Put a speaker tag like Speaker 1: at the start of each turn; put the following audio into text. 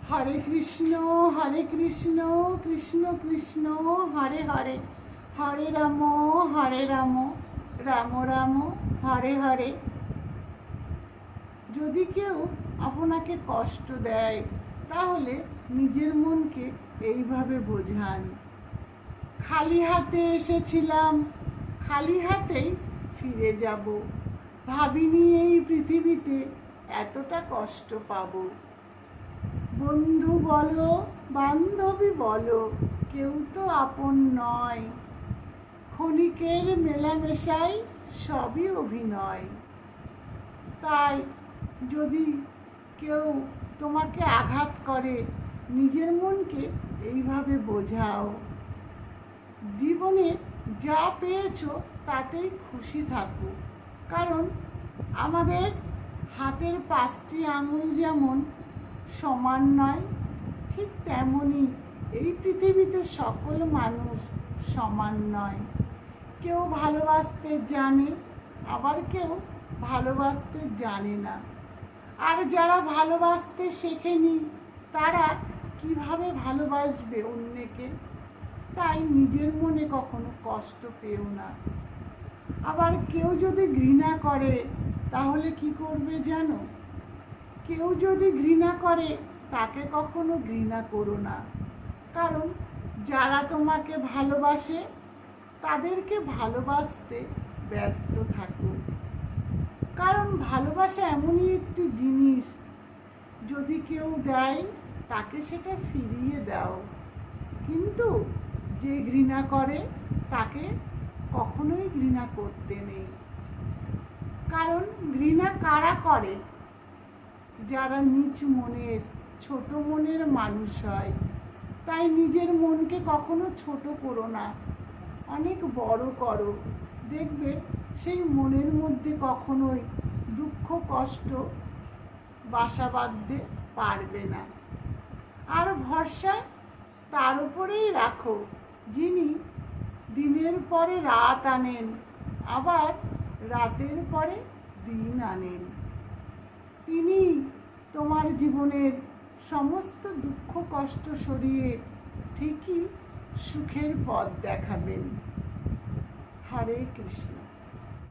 Speaker 1: হরে কৃষ্ণ কৃষ্ণ কৃষ্ণ হরে হরে, হরে রাম রাম রাম হরে হরে। যদি কেউ আপনাকে কষ্ট দেয় তাহলে নিজের মনকে এইভাবে বোঝান, খালি হাতে এসেছিলাম, খালি হাতেই ফিরে যাব। ভাবিনি এই পৃথিবীতে এতটা কষ্ট পাবো। বন্ধু বলো, বান্ধবী বলো, কেউ তো আপন নয়। ক্ষণিকের মেলামেশাই সবই অভিনয়। তাই যদি কেউ তোমাকে আঘাত করে, নিজের মনকে এইভাবে বোঝাও, জীবনে যা পেয়েছো তাতেই খুশি থাকো। কারণ আমাদের হাতের 5টি আঙুল যেমন সমান নয়, ঠিক তেমনই এই পৃথিবীতে সকল মানুষ সমান নয়। কেউ ভালোবাসতে জানে, আবার কেউ ভালোবাসতে জানে না। আর যারা ভালোবাসতে শেখেনি তারা কিভাবে ভালোবাসবে অন্যকে? তাই নিজের মনে কখনো কষ্ট পেও না। আবার কেউ যদি ঘৃণা করে তাহলে কি করবে জানো? কেউ যদি ঘৃণা করে তাকে কখনো ঘৃণা করো না। কারণ যারা তোমাকে ভালোবাসে তাদেরকে ভালোবাসতে ব্যস্ত থাকো। কারণ ভালোবাসা এমনই একটি জিনিস, যদি কেউ দেয় তাকে সেটা ফিরিয়ে দাও। কিন্তু যে ঘৃণা করে তাকে কখনোই ঘৃণা করতে নেই। কারণ ঘৃণা কারা করে? যারা নিচ মনের, ছোট মনের মানুষ হয়। তাই নিজের মনকে কখনো ছোট করো না, অনেক বড় করো। দেখবে সেই মনের মধ্যে কখনোই দুঃখ কষ্ট বাসা বাঁধতে পারবে না। আর ভরসা তার উপরেই রাখো, যিনি দিনের পরে রাত আনেন, আবার রাতের পরে দিন আনেন। তিনি তোমার জীবনের সমস্ত দুঃখ কষ্ট সরিয়ে ঠিকই সুখের পথ দেখাবেন। হরে কৃষ্ণ।